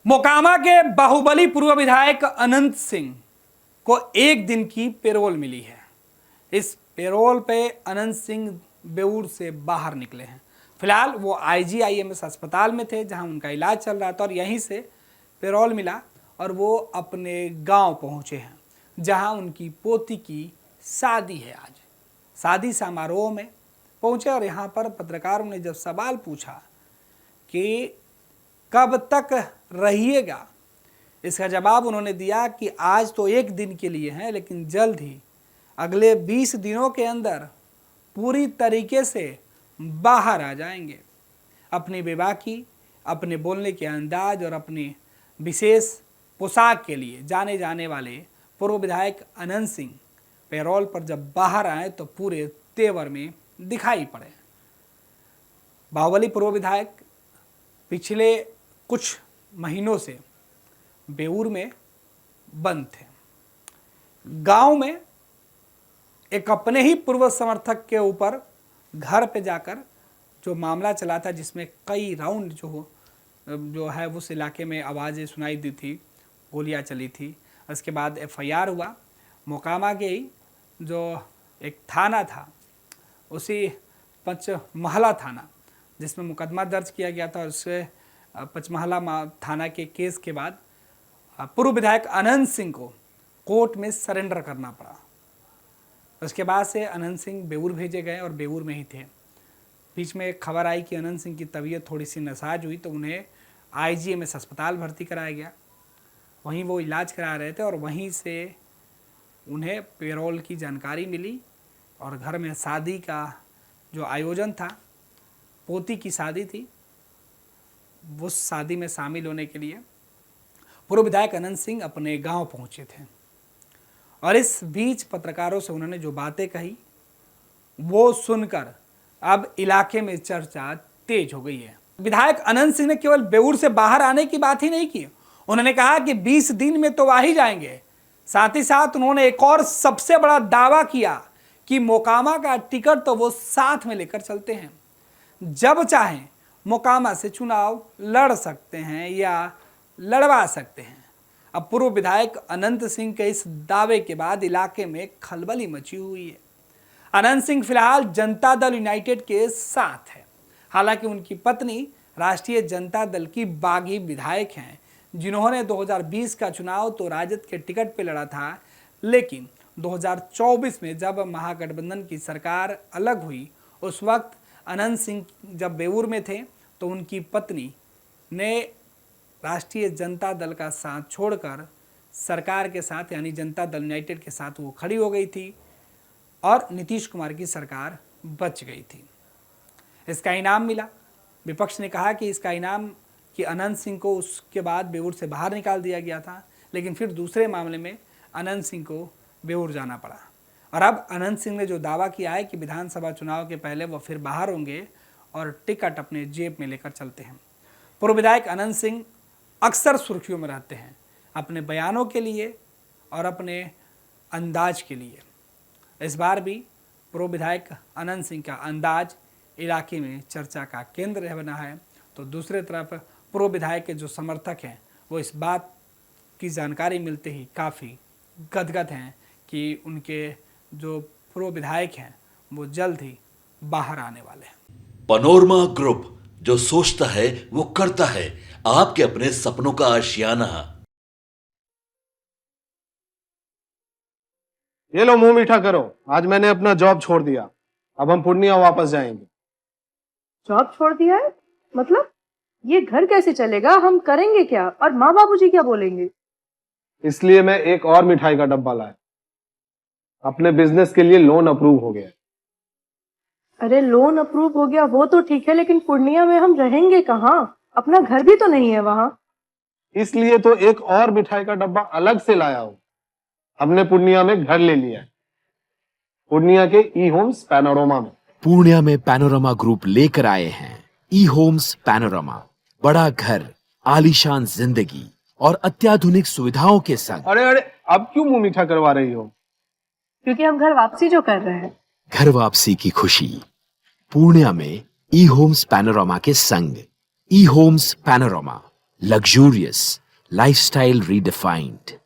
मोकामा के बाहुबली पूर्व विधायक अनंत सिंह को एक दिन की पेरोल मिली है। इस पेरोल पे अनंत सिंह बेऊर से बाहर निकले हैं। फिलहाल वो IGIMS अस्पताल में थे जहां उनका इलाज चल रहा था और यहीं से पेरोल मिला और वो अपने गांव पहुंचे हैं जहां उनकी पोती की शादी है। आज शादी समारोह में पहुंचे और यहाँ पर पत्रकारों ने जब सवाल पूछा कि कब तक रहिएगा, इसका जवाब उन्होंने दिया कि आज तो एक दिन के लिए है, लेकिन जल्द ही अगले 20 दिनों के अंदर पूरी तरीके से बाहर आ जाएंगे। अपनी बेबाकी, अपने बोलने के अंदाज और अपनी विशेष पोशाक के लिए जाने जाने वाले पूर्व विधायक अनंत सिंह पेरोल पर जब बाहर आए तो पूरे तेवर में दिखाई पड़े। बाहुबली पूर्व विधायक पिछले कुछ महीनों से बेऊर में बंद थे। गांव में एक अपने ही पूर्व समर्थक के ऊपर घर पे जाकर जो मामला चला था, जिसमें कई राउंड जो है उस इलाके में आवाज़ें सुनाई दी थी, गोलियां चली थी। उसके बाद FIR हुआ। मोकामा के ही जो एक थाना था, उसी पंचमहला थाना जिसमें मुकदमा दर्ज किया गया था, उससे पंचमहला थाना के केस के बाद पूर्व विधायक अनंत सिंह को कोर्ट में सरेंडर करना पड़ा। उसके बाद से अनंत सिंह बेऊर भेजे गए और बेऊर में ही थे। बीच में एक खबर आई कि अनंत सिंह की तबीयत थोड़ी सी नासाज हुई तो उन्हें IGMS अस्पताल भर्ती कराया गया। वहीं वो इलाज करा रहे थे और वहीं से उन्हें पेरोल की जानकारी मिली और घर में शादी का जो आयोजन था, पोती की शादी थी, उस शादी में शामिल होने के लिए पूर्व विधायक अनंत सिंह अपने गांव पहुंचे थे। और इस बीच पत्रकारों से उन्होंने जो बातें कही वो सुनकर अब इलाके में चर्चा तेज हो गई है। विधायक अनंत सिंह ने केवल बेऊर से बाहर आने की बात ही नहीं की, उन्होंने कहा कि 20 दिन में तो आ ही जाएंगे। साथ ही साथ उन्होंने एक और सबसे बड़ा दावा किया कि मोकामा का टिकट तो वो साथ में लेकर चलते हैं, जब चाहें मोकामा से चुनाव लड़ सकते हैं या लड़वा सकते हैं। अब पूर्व विधायक अनंत सिंह के इस दावे के बाद इलाके में खलबली मची हुई है। अनंत सिंह फिलहाल जनता दल यूनाइटेड के साथ है। हालांकि उनकी पत्नी राष्ट्रीय जनता दल की बागी विधायक हैं, जिन्होंने 2020 का चुनाव तो राजद के टिकट पे लड़ा था, लेकिन 2024 में जब महागठबंधन की सरकार अलग हुई, उस वक्त अनंत सिंह जब बेऊर में थे तो उनकी पत्नी ने राष्ट्रीय जनता दल का साथ छोड़कर सरकार के साथ यानी जनता दल यूनाइटेड के साथ वो खड़ी हो गई थी और नीतीश कुमार की सरकार बच गई थी। इसका इनाम मिला। विपक्ष ने कहा कि इसका इनाम कि अनंत सिंह को उसके बाद बेऊर से बाहर निकाल दिया गया था, लेकिन फिर दूसरे मामले में अनंत सिंह को बेऊर जाना पड़ा। और अब अनंत सिंह ने जो दावा किया है कि विधानसभा चुनाव के पहले वो फिर बाहर होंगे और टिकट अपने जेब में लेकर चलते हैं। पूर्व विधायक अनंत सिंह अक्सर सुर्खियों में रहते हैं अपने बयानों के लिए और अपने अंदाज के लिए। इस बार भी पूर्व विधायक अनंत सिंह का अंदाज इलाके में चर्चा का केंद्र बना है। तो दूसरी तरफ पूर्व विधायक के जो समर्थक हैं वो इस बात की जानकारी मिलते ही काफ़ी गदगद हैं कि उनके जो पूर्व विधायक हैं वो जल्द ही बाहर आने वाले हैं। पनोरमा ग्रुप, जो सोचता है वो करता है, आपके अपने सपनों का आशियाना। ये लो मुंह मीठा करो, आज मैंने अपना जॉब छोड़ दिया, अब हम पूर्णिया वापस जाएंगे। जॉब छोड़ दिया है? मतलब ये घर कैसे चलेगा? हम करेंगे क्या? और माँ बाबूजी क्या बोलेंगे? इसलिए मैं एक और मिठाई का डब्बा लाया। अपने बिजनेस के लिए लोन अप्रूव हो गया। अरे लोन अप्रूव हो गया वो तो ठीक है, लेकिन पूर्णिया में हम रहेंगे कहाँ? अपना घर भी तो नहीं है वहाँ। इसलिए तो एक और मिठाई का डब्बा अलग से लाया हूँ। हमने पूर्णिया में घर ले लिया है, पूर्णिया के E-Homes पैनोरमा में। पूर्णिया में पैनोरमा ग्रुप लेकर आए हैं E-Homes पैनोरमा। बड़ा घर, आलीशान जिंदगी और अत्याधुनिक सुविधाओं के संग। अरे अरे, अब क्यों मुंह मीठा करवा रही हो? क्योंकि हम घर वापसी जो कर रहे हैं। घर वापसी की खुशी पूर्णिया में E-Homes पैनोरमा के संग। E-Homes panorama, Luxurious, lifestyle redefined.